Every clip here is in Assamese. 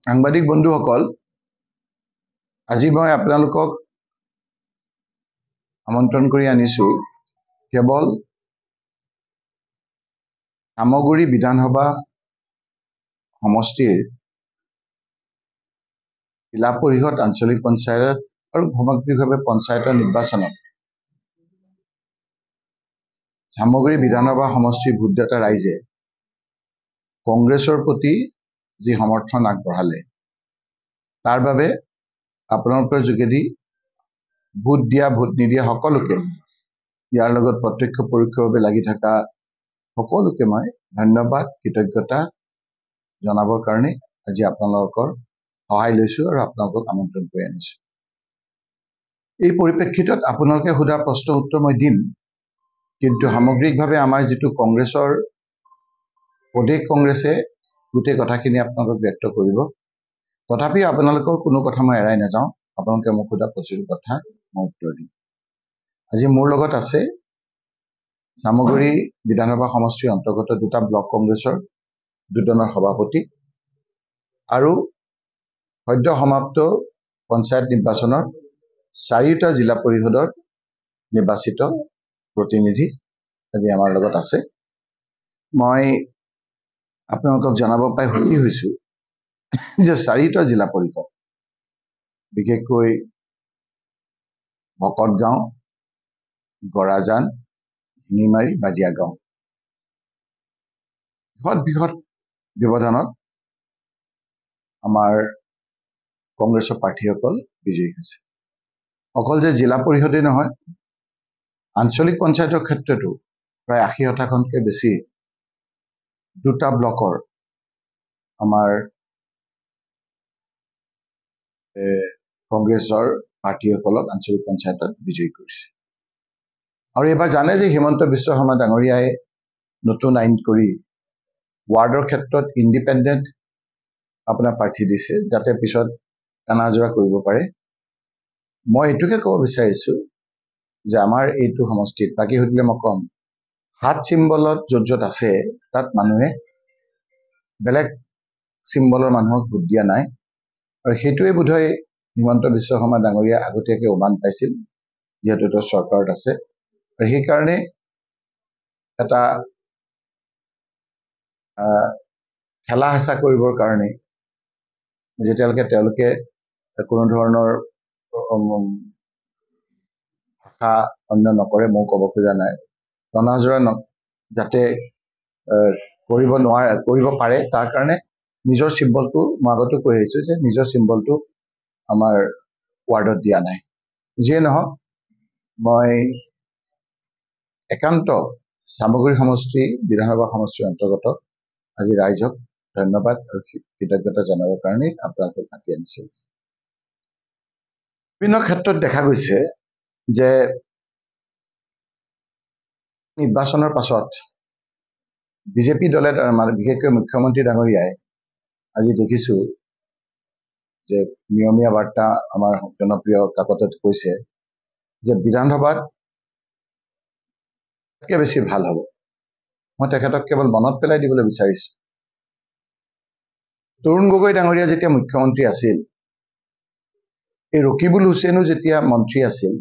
সাংবাদিক বন্ধুসকল, আজি মই আপোনালোকক আমন্ত্ৰণ কৰি আনিছো কেৱল সামগুৰি বিধানসভা সমষ্টিৰ জিলা পৰিষদ, আঞ্চলিক পঞ্চায়ত আৰু সামগ্ৰিকভাৱে পঞ্চায়তৰ নিৰ্বাচনত সামগুৰি বিধানসভা সমষ্টিৰ ভোটদাতা ৰাইজে কংগ্ৰেছৰ প্ৰতি যি সমৰ্থন আগবঢ়ালে তাৰ বাবে আপোনালোকৰ যোগেদি ভোট দিয়া ভোট নিদিয়া সকলোকে ইয়াৰ লগত প্ৰত্যক্ষ পৰোক্ষভাৱে লাগি থকা সকলোকে মই ধন্যবাদ কৃতজ্ঞতা জনাবৰ কাৰণে আজি আপোনালোকৰ সহায় লৈছো আৰু আপোনালোকক আমন্ত্ৰণ কৰি আনিছো। এই পৰিপ্ৰেক্ষিতত আপোনালোকে সোধা প্ৰশ্ন উত্তৰ মই দিম, কিন্তু সামগ্ৰিকভাৱে আমাৰ যিটো কংগ্ৰেছৰ প্ৰদেশ কংগ্ৰেছে গোটেই কথাখিনি আপোনালোকক ব্যক্ত কৰিব। তথাপিও আপোনালোকৰ কোনো কথা মই এৰাই নাযাওঁ, আপোনালোকে মোক সোধা প্ৰতিটো কথা মই উত্তৰ দিম। আজি মোৰ লগত আছে সামগুৰি বিধানসভা সমষ্টিৰ অন্তৰ্গত দুটা ব্লক কংগ্ৰেছৰ দুজনৰ সভাপতি আৰু সদ্য সমাপ্ত পঞ্চায়ত নিৰ্বাচনৰ 4টা জিলা পৰিষদৰ নিৰ্বাচিত প্ৰতিনিধি আজি আমাৰ লগত আছে। মই আপোনালোকক জনাব পাই সুখী হৈছো যে 4টা জিলা পৰিষদ, বিশেষকৈ ভকতগাঁও, গৰাজান, শিঙিমাৰী, বাজিয়াগাঁও বৃহৎ ব্যৱধানত আমাৰ কংগ্ৰেছৰ প্ৰাৰ্থীসকল বিজয়ী হৈছে। অকল যে জিলা পৰিষদেই নহয়, আঞ্চলিক পঞ্চায়তৰ ক্ষেত্ৰতো প্ৰায় 80%তকৈ বেছি দুটা ব্লকৰ আমাৰ কংগ্ৰেছৰ প্ৰাৰ্থীসকলক আঞ্চলিক পঞ্চায়তত বিজয়ী কৰিছে। আৰু এইবাৰ জানে যে হিমন্ত বিশ্ব শৰ্মা ডাঙৰীয়াই নতুন আইন কৰি ৱাৰ্ডৰ ক্ষেত্ৰত ইণ্ডিপেণ্ডেণ্ট আপোনাৰ প্ৰাৰ্থী দিছে, যাতে পিছত টানাজোৰা কৰিব পাৰে। মই এইটোকে ক'ব বিচাৰিছো যে আমাৰ এইটো সমষ্টিত, বাকী সুধিলে মই ক'ম, হাত চিম্বলত য'ত য'ত আছে তাত মানুহে বেলেগ চিম্বলৰ মানুহক ভোট দিয়া নাই, আৰু সেইটোৱে বোধহয় হিমন্ত বিশ্ব শৰ্মা ডাঙৰীয়া আগতীয়াকৈ উমান পাইছিল, যিহেতু তেওঁ চৰকাৰত আছে। আৰু সেইকাৰণে এটা ঠেলা হেঁচা কৰিবৰ কাৰণে যেতিয়ালৈকে তেওঁলোকে কোনো ধৰণৰ ভাষা অন্য নকৰে, মই ক'ব খোজা নাই, টনাজোৰা যাতে কৰিব পাৰে তাৰ কাৰণে নিজৰ চিম্বলটো মই আগতে কৈ আহিছো যে নিজৰ চিম্বলটো আমাৰ ৱাৰ্ডত দিয়া নাই। যিয়ে নহওক, মই একান্ত সামগুৰি সমষ্টি বিধানসভা সমষ্টিৰ অন্তৰ্গত আজি ৰাইজক ধন্যবাদ আৰু কৃতজ্ঞতা জনাবৰ কাৰণে আপোনালোকক মাতি আনিছিল। বিভিন্ন ক্ষেত্ৰত দেখা গৈছে যে নিৰ্বাচনৰ পাছত বিজেপি দলে, বিশেষকৈ মুখ্যমন্ত্ৰী ডাঙৰীয়াই আজি দেখিছো যে নিয়মীয়া বাৰ্তা আমাৰ জনপ্ৰিয় কাকতত কৈছে যে বিধানসভাত বেছি ভাল হ'ব। মই তেখেতক কেৱল মনত পেলাই দিবলৈ বিচাৰিছো, তৰুণ গগৈ ডাঙৰীয়া যেতিয়া মুখ্যমন্ত্ৰী আছিল, এই ৰকিবুল হুছেইনো যেতিয়া মন্ত্ৰী আছিল,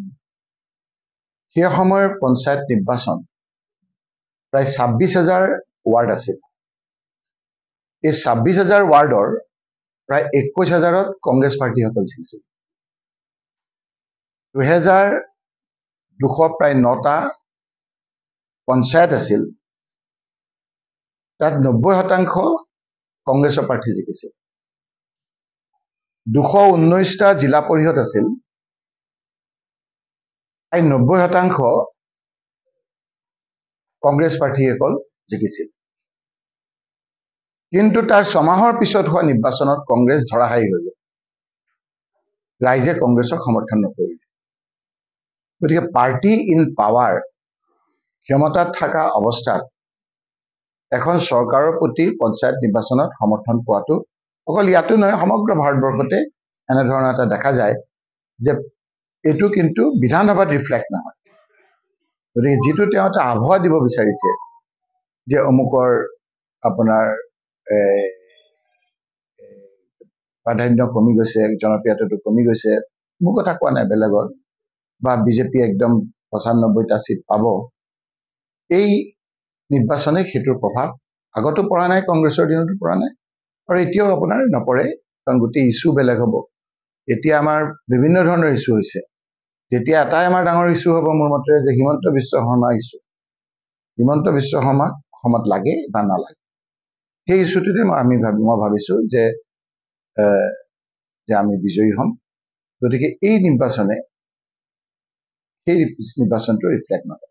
সেই সময়ৰ পঞ্চায়ত নিৰ্বাচন প্ৰায় 26,000 ৱাৰ্ড আছিল। এই 26,000 ৱাৰ্ডৰ প্ৰায় 21,000ত কংগ্ৰেছ পাৰ্টীসকল জিকিছিল। 2,200 প্ৰায় 9টা পঞ্চায়ত আছিল, তাত 90% কংগ্ৰেছৰ প্ৰাৰ্থী জিকিছিল। 219টা জিলা পৰিষদ আছিল, প্ৰায় 90% কংগ্ৰেছ প্ৰাৰ্থীসকল জিকিছিল। কিন্তু তাৰ 6 মাহৰ পিছত হোৱা নিৰ্বাচনত কংগ্ৰেছ ধৰাশায়ী হৈ গ'ল, ৰাইজে কংগ্ৰেছক সমৰ্থন নকৰিলে। গতিকে পাৰ্টি ইন পাৱাৰ, ক্ষমতাত থকা অৱস্থাত এখন চৰকাৰৰ প্ৰতি পঞ্চায়ত নিৰ্বাচনত সমৰ্থন পোৱাটো অকল ইয়াতো নহয়, সমগ্ৰ ভাৰতবৰ্ষতে এনেধৰণৰ এটা দেখা যায় যে এইটো কিন্তু বিধানসভাত ৰিফ্লেক্ট নহয়। গতিকে যিটো তেওঁ এটা আভুৱা দিব বিচাৰিছে যে অমুকৰ আপোনাৰ প্ৰাধান্য কমি গৈছে, জনপ্ৰিয়তাটো কমি গৈছে, মোৰ কথা কোৱা নাই বেলেগৰ, বা বিজেপি একদম ৯৫টা চিট পাব, এই নিৰ্বাচনে সেইটোৰ প্ৰভাৱ আগতো পৰা নাই, কংগ্ৰেছৰ দিনতো পৰা নাই, আৰু এতিয়াও আপোনাৰ নপৰে, কাৰণ গোটেই ইছ্যু বেলেগ হ'ব। এতিয়া আমাৰ বিভিন্ন ধৰণৰ ইছ্যু হৈছে। তেতিয়া এটাই আমাৰ ডাঙৰ ইছ্যু হ'ব মোৰ মতে, যে হিমন্ত বিশ্ব শৰ্মা ইছ্যু। হিমন্ত বিশ্ব শৰ্মাক অসমত লাগে বা নালাগে, সেই ইছ্যুটোতে মই ভাবিছোঁ যে আমি বিজয়ী হ'ম। গতিকে এই নিৰ্বাচনে সেই নিৰ্বাচনটো ৰিফ্লেক্ট নকৰে,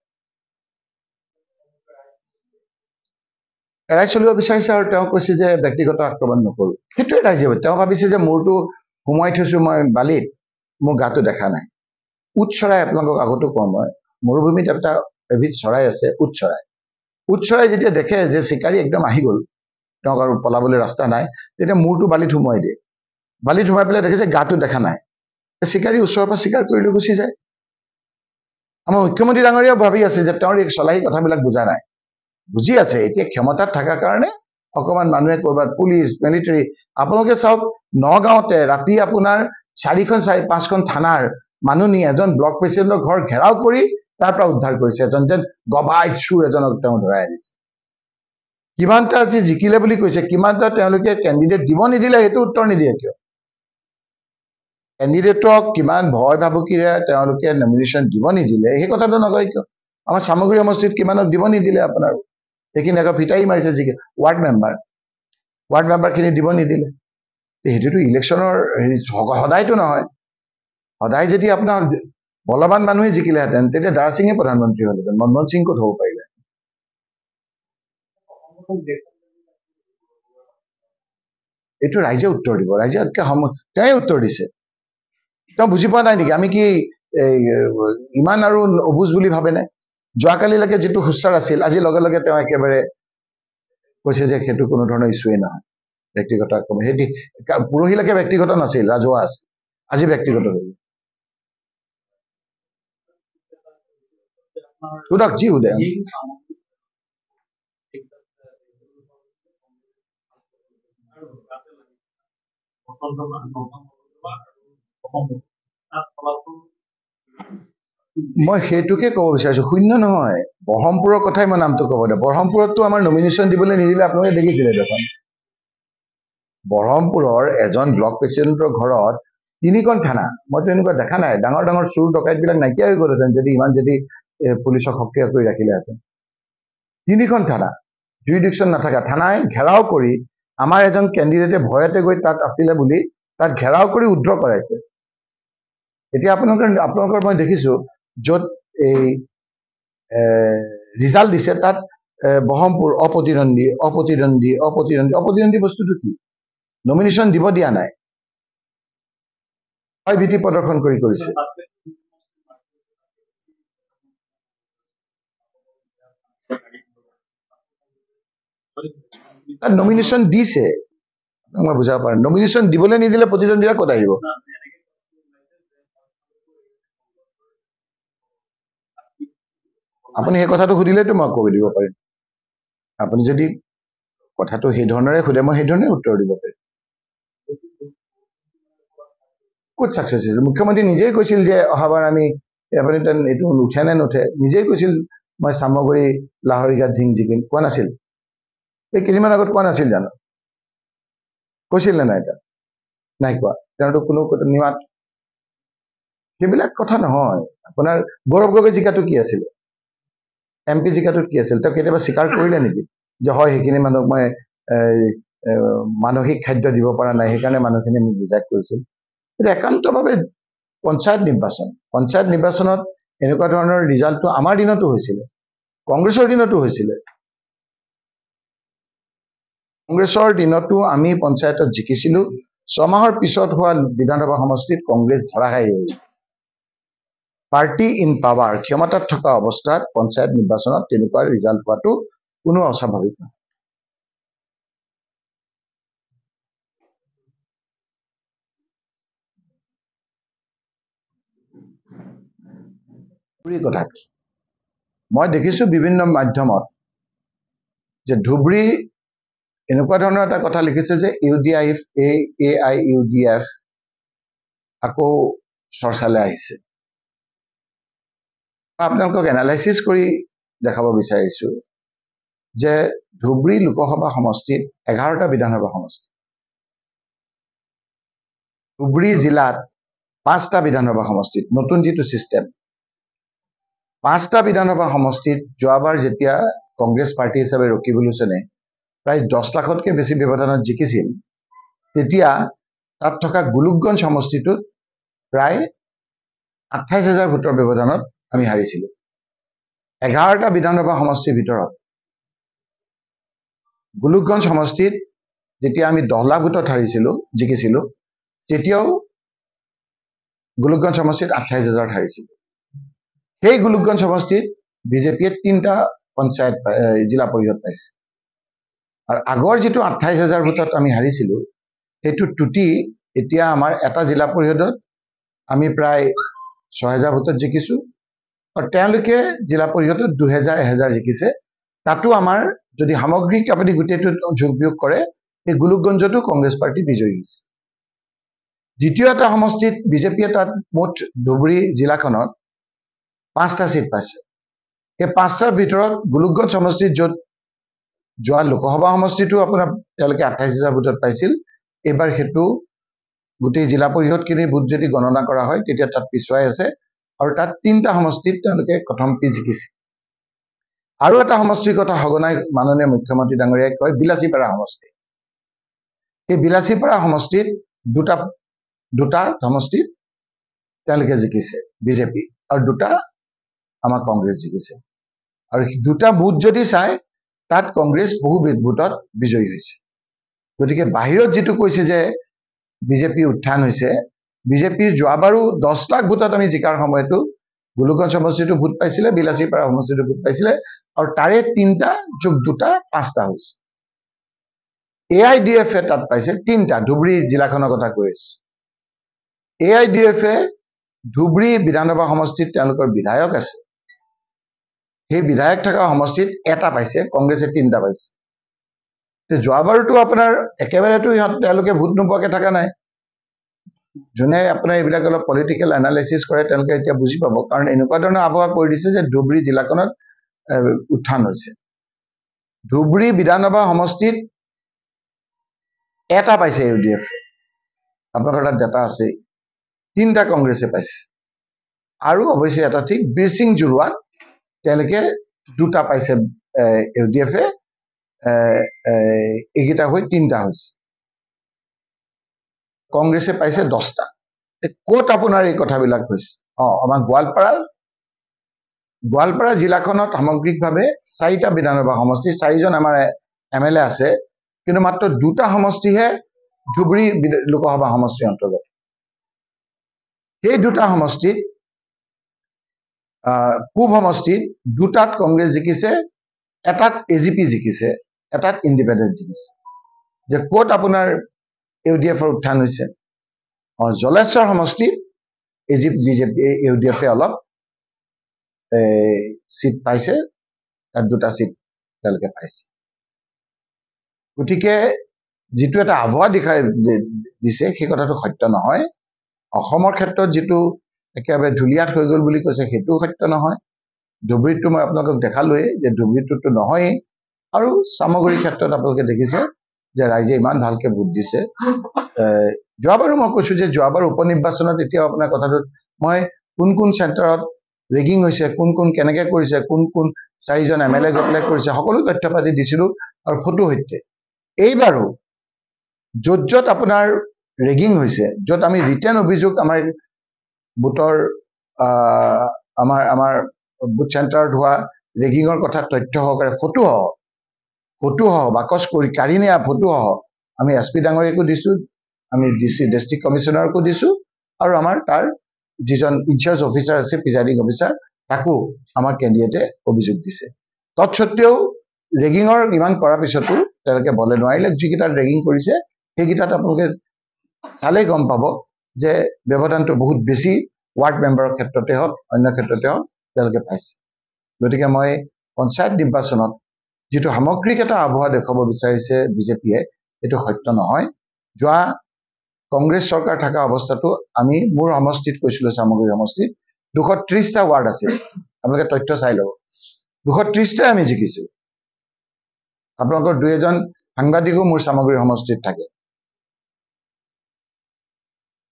এৰাই চলিব বিচাৰিছে, আৰু তেওঁ কৈছে যে ব্যক্তিগত আক্ৰমণ নকৰোঁ। সেইটোৱে ৰাইজে, তেওঁ ভাবিছে যে মোৰতো সোমোৱাই থৈছোঁ মই বালিত, মোৰ গাটো দেখা নাই। উট চৰাই, আপোনালোকক আগতো কওঁ মই, মৰুভূমিত এটা এবিধ চৰাই আছে, উট চৰাই। উট চৰাই যেতিয়া দেখে যে চিকাৰী একদম আহি গ'ল, তেওঁক আৰু পলাবলৈ ৰাস্তা নাই, তেতিয়া মূৰটো বালিত সোমোৱাই দিয়ে। বালিত সোমাই পেলাই দেখে যে গাটো দেখা নাই, চিকাৰী ওচৰৰ পৰা চিকাৰ কৰি লৈ গুচি যায়। আমাৰ মুখ্যমন্ত্ৰী ডাঙৰীয়াও ভাবি আছে যে তেওঁৰ এই চলাহী কথাবিলাক বুজা নাই, বুজি আছে, এতিয়া ক্ষমতাত থকাৰ কাৰণে অকণমান মানুহে ক'ৰবাত পুলিচ মিলিটাৰী, আপোনালোকে চাওক নগাঁৱতে ৰাতি আপোনাৰ 4-5খন থানাৰ মানুহ নি এজন ব্লক প্ৰেচিডেণ্টৰ ঘৰ ঘেৰাও কৰি তাৰ পৰা উদ্ধাৰ কৰিছে, এজন যেন গবাইত চুৰ এজনক তেওঁ ধৰাই আনিছে। কিমানটা আজি জিকিলে বুলি কৈছে, কিমানটা তেওঁলোকে কেণ্ডিডেট দিব নিদিলে, সেইটো উত্তৰ নিদিয়ে কিয়? কেণ্ডিডেটক কিমান ভয় ভাবুকিৰে তেওঁলোকে নমিনেশ্যন দিব নিদিলে, সেই কথাটো নকয় কিয়? আমাৰ সামগ্ৰী সমষ্টিত কিমানক দিব নিদিলে আপোনাৰ, সেইখিনি আকৌ ফিটাই মাৰিছে, যি ৱাৰ্ড মেম্বাৰখিনি দিব নিদিলে। সেইটোতো ইলেকশ্যনৰ সদায়তো নহয়, সদায় যদি আপোনাৰ বলৱান মানুহে জিকিলেহেঁতেন, তেতিয়া দাৰা সিঙে প্ৰধানমন্ত্ৰী হ'লহেঁতেন, মনমোহন সিং ক'ত হ'ব পাৰিলে? এইটো ৰাইজে উত্তৰ দিব, ৰাইজে তেওঁৱে উত্তৰ দিছে। তেওঁ বুজি পোৱা নাই নেকি আমি কি ইমান আৰু অবুজ বুলি ভাবেনে? যোৱাকালিলৈকে যিটো সুস্থাৰ আছিল, আজি লগে লগে তেওঁ একেবাৰে কৈছে যে সেইটো কোনো ধৰণৰ ইছ্যুৱেই নহয়, ব্যক্তিগত আক্ৰমণ। সেই পৰহিলৈকে ব্যক্তিগত নাছিল, ৰাজহুৱা আছিল, আজি ব্যক্তিগত হ'ল। সোধক, যি সোধে। মই সেইটোকে ক'ব বিচাৰিছো, শূন্য নহয়, ব্ৰহ্মপুৰৰ কথাই মই নামটো ক'ব দে। ব্ৰহ্মপুৰততো আমাৰ নমিনেশ্যন দিবলৈ নিদিলে, আপোনালোকে দেখিছিলে দেখোন। ব্ৰহ্মপুৰৰ এজন ব্লক প্ৰেচিডেণ্টৰ ঘৰত 3খন থানা, মইতো এনেকুৱা দেখা নাই। ডাঙৰ ডাঙৰ চুৰ ডকাইতবিলাক নাইকিয়া হৈ গ'লহেঁতেন যদি ইমান পুলিচক সক্ৰিয় কৰি ৰাখিলেহেঁতেন। 3খন থানা, জুৰিডিকশ্যন নাথাকা থানাই ঘেৰাও কৰি, আমাৰ এজন কেণ্ডিডেটে ভয়তে গৈ তাত আছিলে বুলি তাত ঘেৰাও কৰি উদ্ৰ কৰাইছে। এতিয়া আপোনালোকৰ মই দেখিছো য'ত এই ৰিজাল্ট দিছে, তাত ব্ৰহ্মপুৰ অপ্ৰতিদ্বন্দ্বী বস্তুটো কি? নমিনেশ্যন দিব দিয়া নাই, ভীতি প্ৰদৰ্শন কৰিছে। নমিনেশ্যন দিছে, মই বুজাব পাৰো, নমিনেশ্যন দিবলৈ নিদিলে প্ৰতিদ্বন্দ্বীৰা ক'ত আহিব? আপুনি সেই কথাটো সুধিলেতো মই কৈ দিব পাৰিম। আপুনি যদি কথাটো সেই ধৰণেৰে সোধে, মই সেই ধৰণে উত্তৰ দিব পাৰিম। ক'ত ছাকচেছ হৈছে? মুখ্যমন্ত্ৰী নিজেই কৈছিল যে অহাবাৰ আমি, আপুনি এইটো নুঠে নে নুঠে, নিজেই কৈছিল মই চামগুৰি লাহৰীঘাট ধিং জিকিম, কোৱা নাছিল? এই কেইদিনমান আগত কোৱা নাছিল জানো? কৈছিল নে নাই? নাই কোৱা, তেওঁতো কোনো নিমাত। সেইবিলাক কথা নহয়। আপোনাৰ গৌৰৱ গগৈ জিকাটো কি আছিলে? MP জিকাটোত কি আছিল? তেওঁ কেতিয়াবা স্বীকাৰ কৰিলে নেকি যে হয় সেইখিনি মানুহক মই মানসিক খাদ্য দিব পৰা নাই, সেইকাৰণে মানুহখিনি মোক ৰিজেক্ট কৰিছিল? কিন্তু একান্তভাৱে পঞ্চায়ত নিৰ্বাচনত এনেকুৱা ধৰণৰ ৰিজাল্টটো আমাৰ দিনতো হৈছিলে, কংগ্ৰেছৰ দিনতো হৈছিলে। কংগ্ৰেছৰ দিনতো আমি পঞ্চায়তত জিকিছিলো, 6 মাহৰ পিছত হোৱা বিধানসভা সমষ্টিত কংগ্ৰেছ ধৰাশায়ী হৈছিল। পাৰ্টি ইন পাৱাৰ, ক্ষমতাত থকা অৱস্থাত পঞ্চায়ত নিৰ্বাচনত তেনেকুৱা ৰিজাল্ট হোৱাটো কোনো অস্বাভাৱিক নহয়। কথা মই দেখিছো বিভিন্ন মাধ্যমত যে ধুবুৰী এনেকুৱা ধৰণৰ এটা কথা লিখিছে যে AIUDF আকৌ চৰ্চালৈ আহিছে আপোনালোকক এনালাইচিছ কৰি দেখাব বিচাৰিছো যে ধুবুৰী লোকসভা সমষ্টিত 11টা বিধানসভা সমষ্টি ধুবুৰী জিলাত 5টা বিধানসভা সমষ্টিত নতুন যিটো সিস্টেম 5টা বিধানসভা সমষ্টিত যোৱাবাৰ যেতিয়া কংগ্ৰেছ পাৰ্টি হিচাপে ৰকিবুল হুছেইনে প্ৰায় 10 লাখতকৈ বেছি ব্যৱধানত জিকিছিল তেতিয়া তাত থকা গুলুকগঞ্জ সমষ্টিটোত প্ৰায় 28,000 ভোটৰ ব্যৱধানত আমি হাৰিছিলো 11টা বিধানসভা সমষ্টিৰ ভিতৰত গুলুকগঞ্জ সমষ্টিত যেতিয়া আমি 10 লাখ ভোটত হাৰিছিলো জিকিছিলো তেতিয়াও গুলুকগঞ্জ সমষ্টিত 28,000 হাৰিছিলো সেই গুলুকগঞ্জ সমষ্টিত বিজেপিয়ে 3টা পঞ্চায়ত জিলা পৰিষদ পাইছে আৰু আগৰ যেটো 28,000 ভোটত আমি হাৰিছিলো হেতু টুটি এতিয়া আমাৰ এটা জিলা পৰিষদত আমি প্ৰায় 6,000 ভোটত জিকিছো আৰু তেওঁলোকে জিলা পৰিষদত 2,000 জিকিছে তাতো আমাৰ যদি সামগ্ৰিক আপুনি গুটেটো যোগবিয়োগ কৰে এই গুলুকগঞ্জতো কংগ্ৰেছ পাৰ্টি বিজয়ী হৈছে দ্বিতীয় এটা সমষ্টিত বিজেপিয়ে তাত মুঠ ধুবুৰী জিলাখনত 5টা সিট পাইছে এই 5টাৰ ভিতৰত গুলুকগঞ্জ সমষ্টিত যত যোৱা লোকসভা সমষ্টিটো আপোনাৰ তেওঁলোকে 28,000 ভোটত পাইছিল এবাৰ হেতু গোটেই জিলা পৰিষদ কিনি ভোট যদি গণনা কৰা হয় তেতিয়া তাত পিছুৱাই আছে আৰু তাত 3টা সমষ্টিত তেওঁলোকে প্ৰথম পি জিকিছে আৰু এটা সমষ্টিৰ কথা হগনাই মাননীয় মুখ্যমন্ত্ৰী ডাঙৰীয়াই কয় বিলাসীপাৰা সমষ্টি এই বিলাসীপাৰা সমষ্টিত দুটা সমষ্টিত তেওঁলোকে জিকিছে বিজেপি আৰু দুটা আমাৰ কংগ্ৰেছ জিকিছে আৰু দুটা বুথ যদি চাই তাত কংগ্ৰেছ বহু ভোটত বিজয়ী হৈছে গতিকে বাহিৰত যেটো কৈছে যে বিজেপি উত্থান হৈছে বিজেপিৰ যোৱাবাৰো 10 লাখ ভোটত আমি জিকাৰ সময়টো গুলুকগঞ্জ সমষ্টিটো ভোট পাইছিলে বিলাসীপাৰা সমষ্টিটো ভোট পাইছিলে আৰু তাৰে 3টা যোগ 2টা 5টা হৈছে AIDF তাত পাইছে 3টা ধুবুৰী জিলাখনৰ কথা কৈ আছে AIDF ধুবুৰী বিধানসভা সমষ্টিত তেওঁলোকৰ বিধায়ক আছে সেই বিধায়ক থকা সমষ্টিত এটা পাইছে কংগ্ৰেছে 3টা পাইছে তে যোৱাবাৰটো আপোনাৰ একেবাৰেটো তেওঁলোকে ভোট নোপোৱাকে থকা নাই জনে আপোনাৰ এইবিলাক অলপ পলিটিক্যাল এনালাইসিস কৰে তেওঁলোকে এতিয়া বুজি পাব কাৰণ এনেকুৱা ধৰণৰ আবহাৱা কৰি দিছে যে ধুবুৰী জিলাখনত উত্থান হৈছে ধুবুৰী বিধানসভা সমষ্টিত এটা পাইছে UDF আপোনালোকৰ তাত ডাটা আছে 3টা কংগ্ৰেছে পাইছে আৰু অৱশ্যে এটা ঠিক বিৰসিং জুৰুৱাত তেওঁলোকে 2টা পাইছে UDF এগিটা হৈ 3টা হৈছে কংগ্ৰেছে পাইছে 10টা কোট আপোনাৰ এই কথাবিলাক হৈছে আমাৰ গোৱালপাৰা জিলাখনত সামগ্ৰিকভাৱে 4টা বিধানসভা সমষ্টি 4জন আমাৰ MLA আছে কিন্তু মাত্ৰ 2টা সমষ্টিহে ধুবুৰী লোকসভা সমষ্টিৰ অন্তৰ্গত এই 2টা সমষ্টিত পূব সমষ্টিত 2টাত কংগ্ৰেছ জিকিছে এটাত AGP জিকিছে এটাত ইন্ডিপেন্ডেন্ট জিকিছে যে কোট আপোনাৰ UDF উত্থান হৈছে জলেশ্বৰ সমষ্টিত বিজেপি UDF অলপ সিট পাইছে তাত 2টা সিট তেওঁলোকে পাইছে গতিকে যেটো এটা আভোৱা দেখাই দিছে সেই কথাটো সত্য নহয় অসমৰ ক্ষেত্ৰত যেটো একেবাৰে ধুলিয়াত হৈ গল বুলি কৈছে হেতু সত্য নহয় ধুবুৰীটো মই আপোনালোকক দেখালোৱে যে ধুবুৰীটো নহয় আৰু সামগ্ৰী ক্ষেত্ৰত আপোনালোকে দেখিছে যে ৰাইজে ইমান ভালকে ভোট দিছে যোৱাবাৰো মই কৈছো যে যোৱাবাৰ উপনিৰ্বাচনত এতিয়া আপোনাৰ কথাটো মই কোন চেণ্টাৰত ৰেগিং হৈছে কোন কেনেকৈ কৰিছে কোন 4জন MLA গপলে কৰিছে সকলো তথ্য পাতি দিছিলো আৰু ফটো সৈতে এইবাৰো যত আপোনাৰ ৰেগিং হৈছে যত আমি ৰিটাৰ্ণ অভিযোগ আমাৰ বুটৰ আমাৰ বুট চেণ্টাৰত হোৱা ৰেগিঙৰ কথা তথ্য সহকাৰে ফটো বাকচ কৰি কাঢ়ি নিয়া ফটো আমি SP ডাঙৰীয়াকো দিছো আমি ডিস্ট্ৰিক্ট কমিশনাৰকো দিছো আৰু আমাৰ তাৰ যিজন ইনচাৰ্জ অফিচাৰ আছে প্ৰিজাইডিং অফিচাৰ তাকো আমাৰ কেণ্ডিডেটে অভিযোগ দিছে তৎসত্ত্বেও ৰেগিঙৰ ইমান কৰাৰ পিছতো তেওঁলোকে বলে নোৱাৰিলে যিকিটা ৰেগিং কৰিছে সেইকিটাত আপোনালোকে চালে গম পাব যে ব্যৱধানটো বহুত বেছি ওয়াৰ্ড মেম্বাৰৰ ক্ষেত্ৰতে হওক অন্য ক্ষেত্ৰতে হওক তেওঁলোকে পাইছে গতিকে মই পঞ্চায়ত নিৰ্বাচনত যিটো সামগ্ৰিক এটা আবহাৱা দেখুৱাব বিচাৰিছে বিজেপিয়ে এইটো সত্য নহয় যোৱা কংগ্ৰেছ চৰকাৰ থকা অৱস্থাটো আমি মোৰ সমষ্টিত কৈছিলোঁ সামগ্ৰী সমষ্টিত 230টা ৱাৰ্ড আছিল আপোনালোকে তথ্য চাই ল'ব 230টাই আমি জিকিছোঁ আপোনালোকৰ দুই এজন সাংবাদিকো মোৰ সামগ্ৰী সমষ্টিত থাকে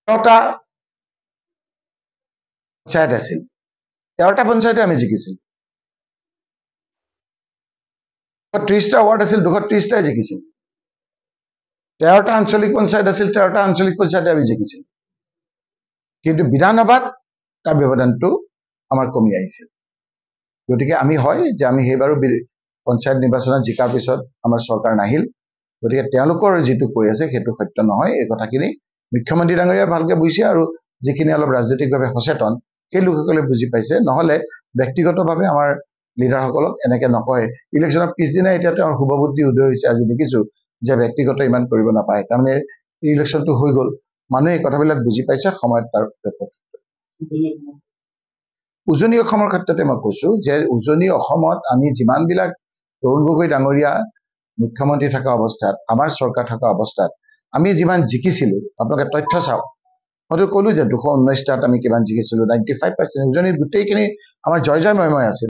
13টা পঞ্চায়ত আছিল 13টা পঞ্চায়তে আমি জিকিছিলোঁ 30টা ৱাৰ্ড আছিল 230টাই জিকিছিল 13টা আঞ্চলিক পঞ্চায়ত আছিল 13টা আঞ্চলিক পঞ্চায়তে আমি জিকিছিল কিন্তু বিধানসভাত তাৰ ব্যৱধানটো আমাৰ কমি আহিছিল গতিকে আমি হয় যে আমি সেইবাৰো পঞ্চায়ত নিৰ্বাচনত জিকাৰ পিছত আমাৰ চৰকাৰ নাহিল গতিকে তেওঁলোকৰ যিটো কৈ আছে সেইটো সত্য নহয় এই কথাখিনি মুখ্যমন্ত্ৰী ডাঙৰীয়া ভালকে বুজিছে আৰু যিখিনি অলপ ৰাজনৈতিকভাৱে সচেতন সেই লোকসকলে বুজি পাইছে নহলে ব্যক্তিগতভাৱে আমাৰ লিডাৰসকলক এনেকে নকয় ইলেকশ্যনৰ পিছদিনা এতিয়া তেওঁৰ শুভবুদ্ধি উদয় হৈছে আজি দেখিছো যে ব্যক্তিগত ইমান কৰিব নাপায় তাৰমানে ইলেকশ্যনটো হৈ গ'ল মানুহে এই কথাবিলাক বুজি পাইছে সময়ত তাৰ উজনি অসমৰ ক্ষেত্ৰতে মই কৈছো যে উজনি অসমত আমি যিমানবিলাক তৰুণ গগৈ ডাঙৰীয়া মুখ্যমন্ত্ৰী থকা অৱস্থাত আমাৰ চৰকাৰ থকা অৱস্থাত আমি যিমান জিকিছিলোঁ আপোনালোকে তথ্য চাওক মইতো ক'লো যে 219টাত আমি কিমান জিকিছিলোঁ 95% উজনিত গোটেইখিনি আমাৰ জয় জয় ময় আছিল